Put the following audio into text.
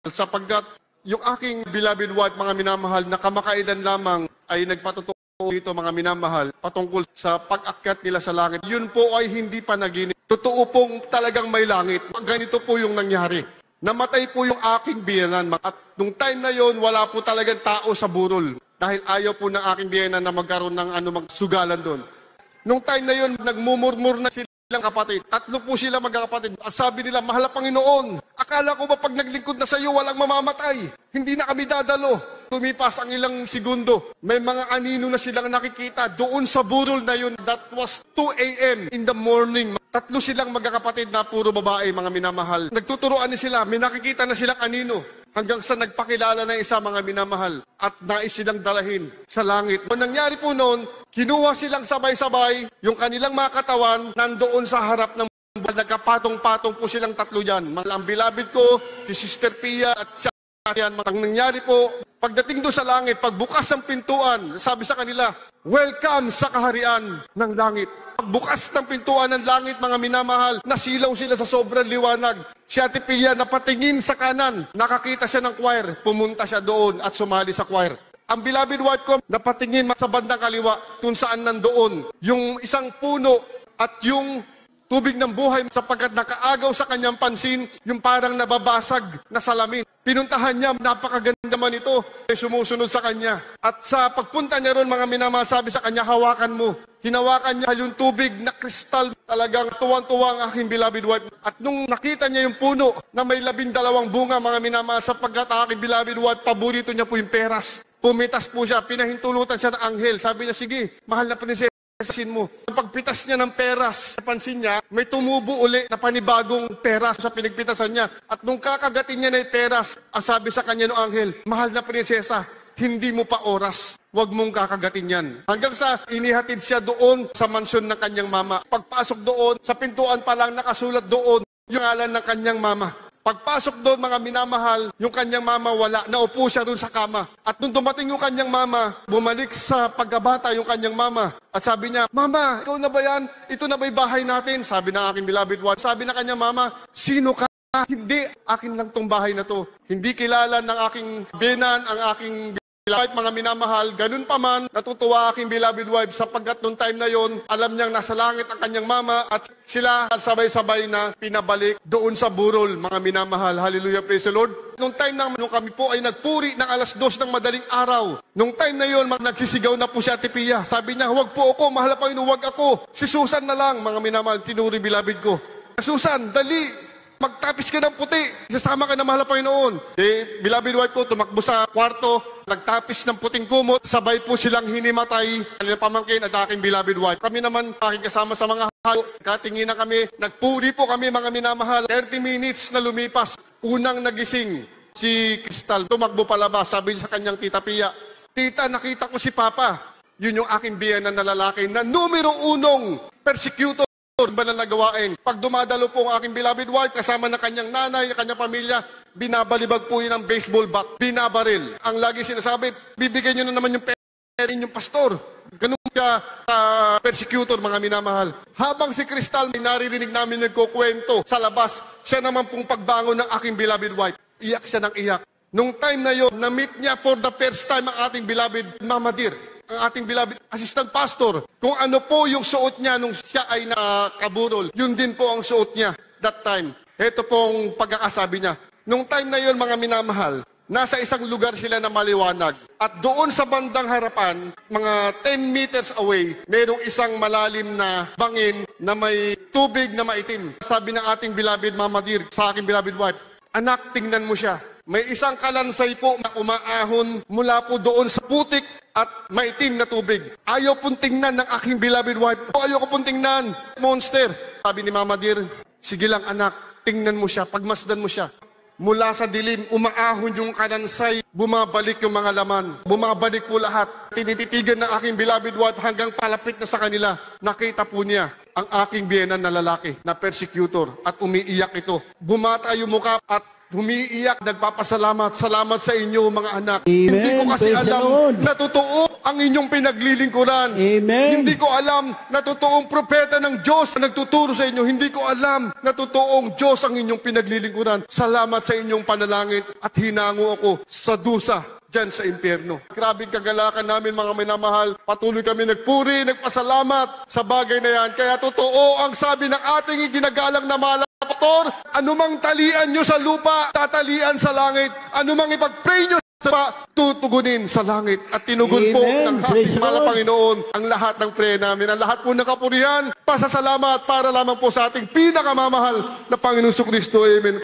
sapagkat yung aking beloved wife, mga minamahal, na kamakailan lamang ay nagpatotoo dito, mga minamahal, patungkol sa pag-akyat nila sa langit. Yun po ay hindi panaginip. Totoo pong talagang may langit. Ganito po yung nangyari. Namatay po yung aking biyenan. At nung time na yon, wala po talagang tao sa burol. Dahil ayaw po ng aking biyenan na magkaroon ng magsugalan doon. Nung time na yon, nagmumurmur na silang kapatid. Tatlo po sila magkakapatid. Sabi nila, mahal na Panginoon, akala ko ba pag naglingkod na sa iyo, walang mamamatay? Hindi na kami dadalo. Tumipas ang ilang segundo. May mga anino na silang nakikita doon sa burol na yun. That was 2 a.m. in the morning. Tatlo silang magkakapatid na puro babae, mga minamahal. Nagtuturoan na sila, may nakikita na silang anino. Hanggang sa nagpakilala na isa, mga minamahal. At nais silang dalahin sa langit. Ang nangyari po noon, kinuha silang sabay-sabay, yung kanilang mga katawan nandoon sa harap ng nagkapatong-patong po silang tatlo dyan. Ang beloved ko, si Sister Pia at siya. Ang nangyari po, pagdating doon sa langit, pagbukas ng pintuan, sabi sa kanila, welcome sa kaharian ng langit. Pagbukas ng pintuan ng langit, mga minamahal, nasilaw sila sa sobrang liwanag. Si Ate Pia napatingin sa kanan, nakakita siya ng choir, pumunta siya doon at sumali sa choir. Ang beloved wife ko, napatingin sa bandang kaliwa kung saan nandoon yung isang puno at yung tubig ng buhay sapagkat nakaagaw sa kanyang pansin yung parang nababasag na salamin. Pinuntahan niya, napakaganda man ito, sumusunod sa kanya. At sa pagpunta niya ron, mga minamahal, sabi sa kanya, hawakan mo. Hinawakan niya yung tubig na kristal, talagang tuwang-tuwa ang aking beloved wife. At nung nakita niya yung puno na may 12 bunga, mga minamahal, sapagkat aking beloved wife, paborito niya po yung peras. Pumitas po siya, pinahintulutan siya ng anghel. Sabi niya, sige, mahal na prinsesa, mo. Pagpitas niya ng peras, napansin niya, may tumubo uli na panibagong peras sa pinagpitasan niya. At nung kakagatin niya na yung peras, ang sabi sa kanya ng anghel, mahal na prinsesa, hindi mo pa oras. Huwag mong kakagatin yan. Hanggang sa inihatid siya doon sa mansyon ng kanyang mama. Pagpasok doon, sa pintuan pa lang nakasulat doon yung ngalan ng kanyang mama. Pagpasok doon, mga minamahal, yung kanyang mama wala, naupo siya doon sa kama. At nung dumating yung kanyang mama, bumalik sa pagkabata yung kanyang mama. At sabi niya, Mama, ikaw na ba yan? Ito na ba yung bahay natin? Sabi ng aking beloved wife. Sabi na kanyang mama, sino ka? Hindi, akin lang tong bahay na to. Hindi kilala ng aking biyenan, ang aking wife, mga minamahal. Ganun pa man, natutuwa aking beloved wife sapagkat nung time na yon, alam niyang nasa langit ang kanyang mama at sila sabay-sabay na pinabalik doon sa burol, mga minamahal. Hallelujah, praise the Lord. Nung time na nung kami po ay nagpuri ng 2:00 ng madaling araw, nung time na yon, nagsisigaw na po si Ate Pia. Sabi niya, huwag po ako, mahal pa yun, huwag ako. Si Susan na lang, mga minamahal, tinuri beloved ko. Susan, dali! Magtapis ka ng puti. Sasama ka na mahal na Panginoon. Beloved wife ko, tumakbo sa kwarto, nagtapis ng puting kumot, sabay po silang hinimatay. Kanila pamangkin at aking beloved wife. Kami naman, aking kasama sa mga halo, katinginan kami, nagpuri po kami, mga minamahal. 30 minutes na lumipas, unang nagising si Crystal. Tumakbo palabas, sabi sa kanyang tita Pia, Tita, nakita ko si Papa. Yun yung aking biyenan na lalaki na numero 1 persecutor ba na nagawain. Pag dumadalo po ang aking beloved wife, kasama na kanyang nanay, kanyang pamilya, binabalibag po yun ng baseball bat, binabaril. Ang lagi sinasabi, bibigyan nyo na naman yung pera yung pastor. Ganun siya persecutor, mga minamahal. Habang si Crystal, may naririnig namin nagkukwento sa labas, siya naman pong pagbangon ng aking beloved wife. Iyak siya ng iyak. Nung time na yon, na-meet niya for the first time ang ating beloved Mama Dear, ang ating beloved assistant pastor, kung ano po yung suot niya nung siya ay nakaburol, yun din po ang suot niya that time. Ito pong pagkakasabi niya. Nung time na yun, mga minamahal, nasa isang lugar sila na maliwanag. At doon sa bandang harapan, mga 10 meters away, mayroong isang malalim na bangin na may tubig na maitim. Sabi ng ating beloved Mama Dear sa aking beloved wife, anak, tingnan mo siya. May isang kalansay po na umaahon mula po doon sa putik at maitim na tubig. Ayaw pong tingnan ng aking beloved wife. Ayaw ko pong tingnan. Monster. Sabi ni Mama Dear, sige lang anak, tingnan mo siya, pagmasdan mo siya. Mula sa dilim, umaahon yung kalansay, bumabalik yung mga laman. Bumabalik po lahat. Tinititigan ng aking beloved wife hanggang palapit na sa kanila. Nakita po niya ang aking biyenan na lalaki, na persecutor, at umiiyak ito. Bumata yung mukha at umiiyak, nagpapasalamat. Salamat sa inyo, mga anak. Amen. Hindi ko kasi Praise the alam Lord. na totoo ang inyong pinaglilingkuran. Amen. Hindi ko alam na totoong propeta ng Diyos na nagtuturo sa inyo. Hindi ko alam na totoong Diyos ang inyong pinaglilingkuran. Salamat sa inyong panalangin at hinango ako sa dusa dyan sa impyerno. Grabing kagalakan namin mga minamahal. Patuloy kami nagpuri, nagpasalamat sa bagay na yan. Kaya totoo ang sabi ng ating iginagalang na mahal na pastor, anumang talian nyo sa lupa, tatalian sa langit. Anumang ipag-pray nyo sa tutugunin sa langit. At tinugon po ng Praise ating mahal na Lord. Panginoon ang lahat ng prayer namin. Ang lahat po ng kapurihan, pasasalamat para lamang po sa ating pinakamamahal na Panginoon Kristo. Amen.